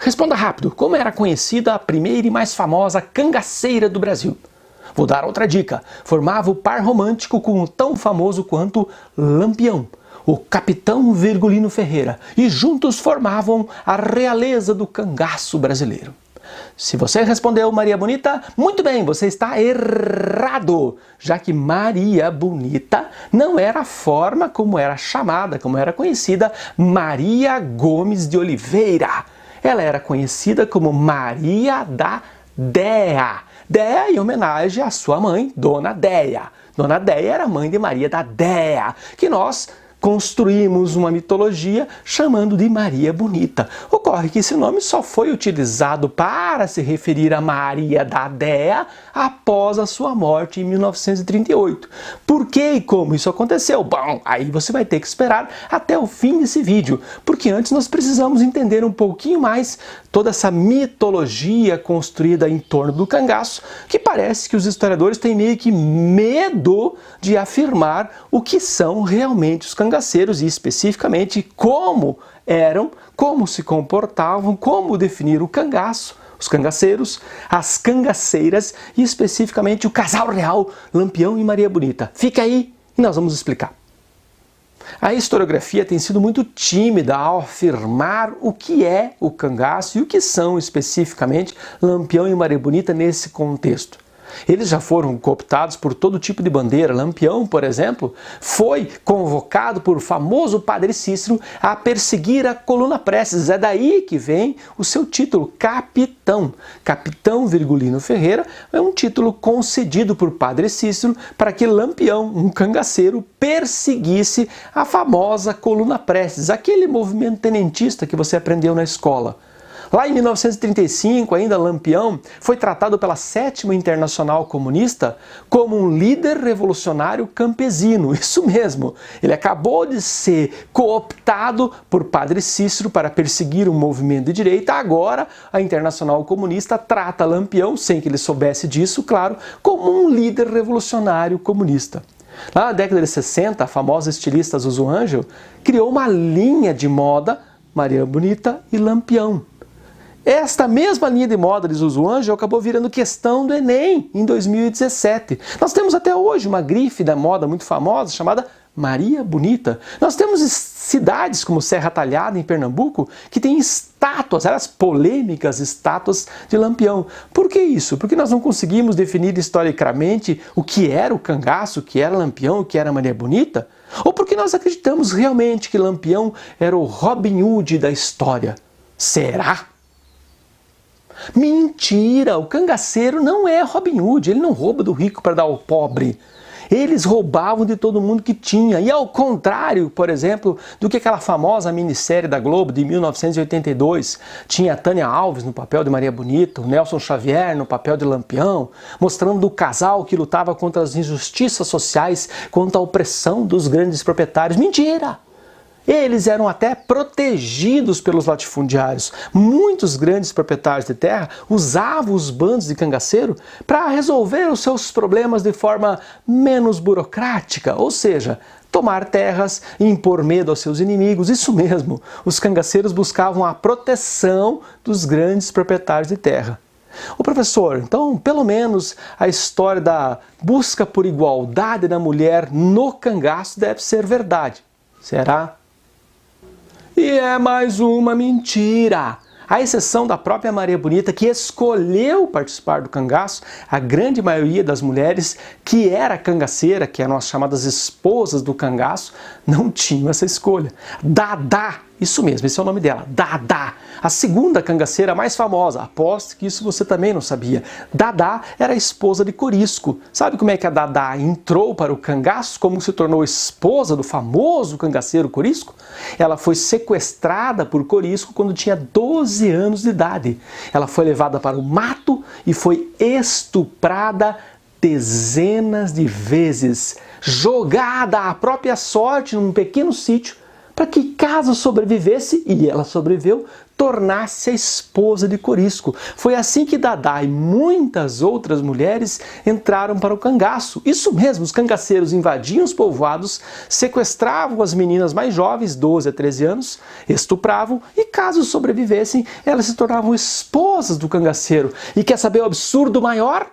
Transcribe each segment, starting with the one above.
Responda rápido, como era conhecida a primeira e mais famosa cangaceira do Brasil? Vou dar outra dica, formava o par romântico com o tão famoso quanto Lampião, o capitão Virgulino Ferreira, e juntos formavam a realeza do cangaço brasileiro. Se você respondeu Maria Bonita, muito bem, você está errado, já que Maria Bonita não era a forma como era chamada, como era conhecida, Maria Gomes de Oliveira. Ela era conhecida como Maria da Déa. Déa em homenagem à sua mãe, Dona Déia. Dona Déia era mãe de Maria da Déa, que nós construímos uma mitologia chamando de Maria Bonita. Ocorre que esse nome só foi utilizado para se referir a Maria da Déa após a sua morte em 1938. Por que e como isso aconteceu? Bom, aí você vai ter que esperar até o fim desse vídeo, porque antes nós precisamos entender um pouquinho mais toda essa mitologia construída em torno do cangaço, que parece que os historiadores têm meio que medo de afirmar o que são realmente os cangaceiros e especificamente como eram, como se comportavam, como definir o cangaço, os cangaceiros, as cangaceiras e especificamente o casal real Lampião e Maria Bonita. Fica aí e nós vamos explicar. A historiografia tem sido muito tímida ao afirmar o que é o cangaço e o que são especificamente Lampião e Maria Bonita nesse contexto. Eles já foram cooptados por todo tipo de bandeira. Lampião, por exemplo, foi convocado por famoso padre Cícero a perseguir a coluna Prestes. É daí que vem o seu título, capitão. Capitão Virgulino Ferreira é um título concedido por padre Cícero para que Lampião, um cangaceiro, perseguisse a famosa coluna Prestes, aquele movimento tenentista que você aprendeu na escola. Lá em 1935, ainda Lampião foi tratado pela 7ª Internacional Comunista como um líder revolucionário campesino. Isso mesmo, ele acabou de ser cooptado por padre Cícero para perseguir um movimento de direita. Agora, a Internacional Comunista trata Lampião, sem que ele soubesse disso, claro, como um líder revolucionário comunista. Lá na década de 60, a famosa estilista Zuzu Angel criou uma linha de moda, Maria Bonita e Lampião. Esta mesma linha de moda de Zuzu Angel acabou virando questão do Enem em 2017. Nós temos até hoje uma grife da moda muito famosa chamada Maria Bonita. Nós temos cidades como Serra Talhada, em Pernambuco, que tem estátuas, elas polêmicas estátuas de Lampião. Por que isso? Porque nós não conseguimos definir historicamente o que era o cangaço, o que era Lampião, o que era Maria Bonita? Ou porque nós acreditamos realmente que Lampião era o Robin Hood da história? Será? Mentira! O cangaceiro não é Robin Hood, ele não rouba do rico para dar ao pobre. Eles roubavam de todo mundo que tinha. E ao contrário, por exemplo, do que aquela famosa minissérie da Globo de 1982, tinha a Tânia Alves no papel de Maria Bonita, o Nelson Xavier no papel de Lampião, mostrando o casal que lutava contra as injustiças sociais, contra a opressão dos grandes proprietários. Mentira! Eles eram até protegidos pelos latifundiários. Muitos grandes proprietários de terra usavam os bandos de cangaceiro para resolver os seus problemas de forma menos burocrática, ou seja, tomar terras e impor medo aos seus inimigos. Isso mesmo, os cangaceiros buscavam a proteção dos grandes proprietários de terra. Ô professor, então pelo menos a história da busca por igualdade da mulher no cangaço deve ser verdade. Será? E é mais uma mentira! À exceção da própria Maria Bonita, que escolheu participar do cangaço, a grande maioria das mulheres que era cangaceira, que eram as chamadas esposas do cangaço, não tinham essa escolha. Dadá, isso mesmo, esse é o nome dela, Dadá. A segunda cangaceira mais famosa, aposto que isso você também não sabia. Dadá era a esposa de Corisco. Sabe como é que a Dadá entrou para o cangaço? Como se tornou esposa do famoso cangaceiro Corisco? Ela foi sequestrada por Corisco quando tinha 12 anos de idade. Ela foi levada para o mato e foi estuprada dezenas de vezes, jogada à própria sorte num pequeno sítio, para que caso sobrevivesse, e ela sobreviveu, tornasse a esposa de Corisco. Foi assim que Dadá e muitas outras mulheres entraram para o cangaço. Isso mesmo, os cangaceiros invadiam os povoados, sequestravam as meninas mais jovens, 12 a 13 anos, estupravam e, caso sobrevivessem, elas se tornavam esposas do cangaceiro. E quer saber o absurdo maior?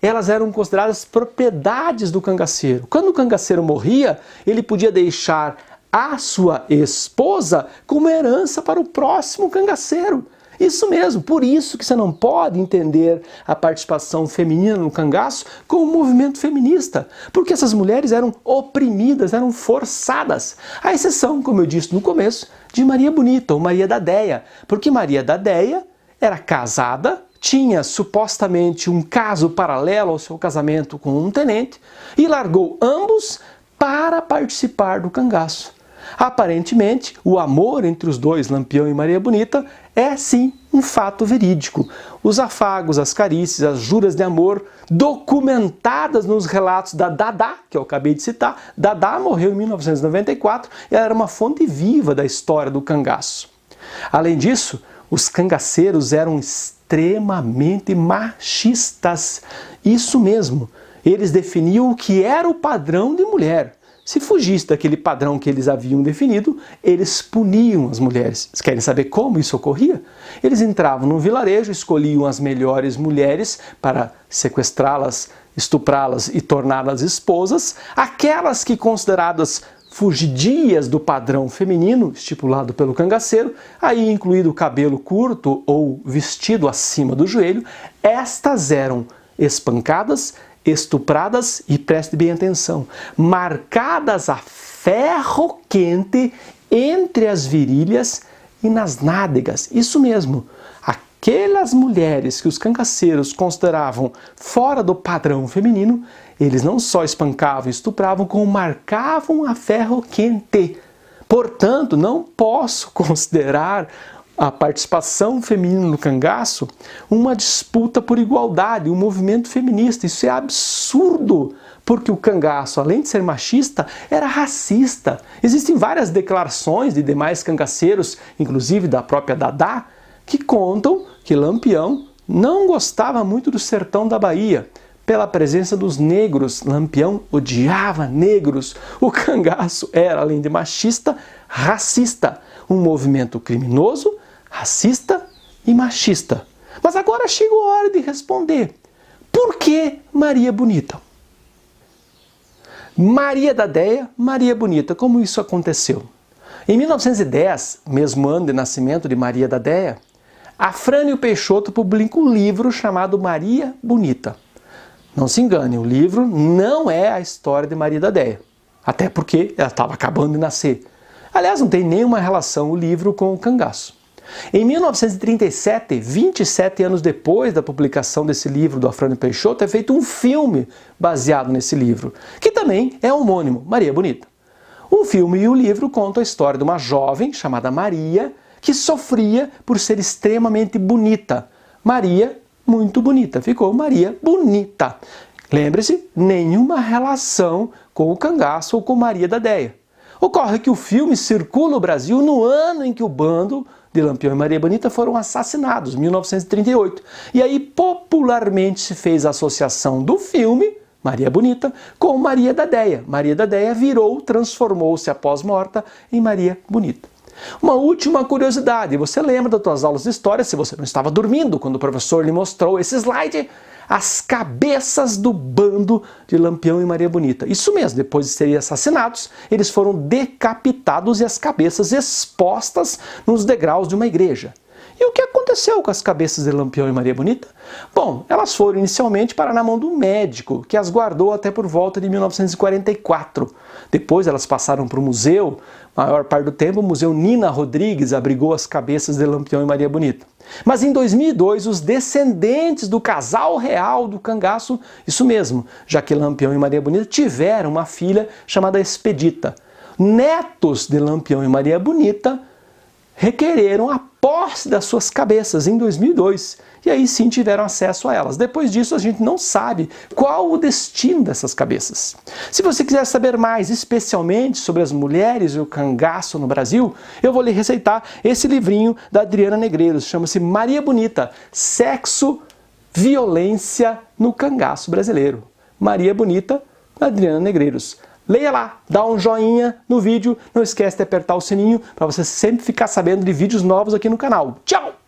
Elas eram consideradas propriedades do cangaceiro. Quando o cangaceiro morria, ele podia deixar a sua esposa como herança para o próximo cangaceiro. Isso mesmo, por isso que você não pode entender a participação feminina no cangaço como um movimento feminista, porque essas mulheres eram oprimidas, eram forçadas, à exceção, como eu disse no começo, de Maria Bonita ou Maria da Déia, porque Maria da Déia era casada, tinha supostamente um caso paralelo ao seu casamento com um tenente e largou ambos para participar do cangaço. Aparentemente, o amor entre os dois, Lampião e Maria Bonita, é sim um fato verídico. Os afagos, as carícias, as juras de amor documentadas nos relatos da Dadá, que eu acabei de citar. Dadá morreu em 1994 e ela era uma fonte viva da história do cangaço. Além disso, os cangaceiros eram extremamente machistas. Isso mesmo, eles definiam o que era o padrão de mulher. Se fugisse daquele padrão que eles haviam definido, eles puniam as mulheres. Vocês querem saber como isso ocorria? Eles entravam num vilarejo, escolhiam as melhores mulheres para sequestrá-las, estuprá-las e torná-las esposas. Aquelas que consideradas fugidias do padrão feminino estipulado pelo cangaceiro, aí incluído o cabelo curto ou vestido acima do joelho, estas eram espancadas, estupradas e, preste bem atenção, marcadas a ferro quente entre as virilhas e nas nádegas. Isso mesmo, aquelas mulheres que os cangaceiros consideravam fora do padrão feminino, eles não só espancavam e estupravam, como marcavam a ferro quente. Portanto, não posso considerar a participação feminina no cangaço uma disputa por igualdade, um movimento feminista. Isso é absurdo, porque o cangaço, além de ser machista, era racista. Existem várias declarações de demais cangaceiros, inclusive da própria Dadá, que contam que Lampião não gostava muito do sertão da Bahia, pela presença dos negros. Lampião odiava negros. O cangaço era, além de machista, racista. Um movimento criminoso, racista e machista. Mas agora chegou a hora de responder. Por que Maria Bonita? Maria da Déia, Maria Bonita. Como isso aconteceu? Em 1910, mesmo ano de nascimento de Maria da Déia, Afrânio Peixoto publica um livro chamado Maria Bonita. Não se engane, o livro não é a história de Maria da Déia, até porque ela estava acabando de nascer. Aliás, não tem nenhuma relação o livro com o cangaço. Em 1937, 27 anos depois da publicação desse livro do Afrânio Peixoto, é feito um filme baseado nesse livro, que também é homônimo, Maria Bonita. O filme e o livro contam a história de uma jovem chamada Maria, que sofria por ser extremamente bonita. Maria, muito bonita, ficou Maria Bonita. Lembre-se, nenhuma relação com o cangaço ou com Maria da Déia. Ocorre que o filme circula no Brasil no ano em que o bando de Lampião e Maria Bonita foram assassinados, 1938. E aí popularmente se fez a associação do filme, Maria Bonita, com Maria da Déia. Maria da Déia transformou-se após morta em Maria Bonita. Uma última curiosidade, você lembra das suas aulas de história, se você não estava dormindo quando o professor lhe mostrou esse slide? As cabeças do bando de Lampião e Maria Bonita. Isso mesmo, depois de serem assassinados, eles foram decapitados e as cabeças expostas nos degraus de uma igreja. E o que aconteceu com as cabeças de Lampião e Maria Bonita? Bom, elas foram inicialmente parar na mão de um médico, que as guardou até por volta de 1944. Depois elas passaram para o museu, maior parte do tempo o Museu Nina Rodrigues abrigou as cabeças de Lampião e Maria Bonita. Mas em 2002, os descendentes do casal real do cangaço, isso mesmo, já que Lampião e Maria Bonita tiveram uma filha chamada Expedita. Netos de Lampião e Maria Bonita requereram a posse das suas cabeças em 2002 e aí sim tiveram acesso a elas. Depois disso a gente não sabe qual o destino dessas cabeças. Se você quiser saber mais especialmente sobre as mulheres e o cangaço no Brasil, eu vou lhe receitar esse livrinho da Adriana Negreiros, chama-se Maria Bonita, Sexo, Violência no Cangaço Brasileiro. Maria Bonita, da Adriana Negreiros. Leia lá, dá um joinha no vídeo, não esquece de apertar o sininho para você sempre ficar sabendo de vídeos novos aqui no canal. Tchau!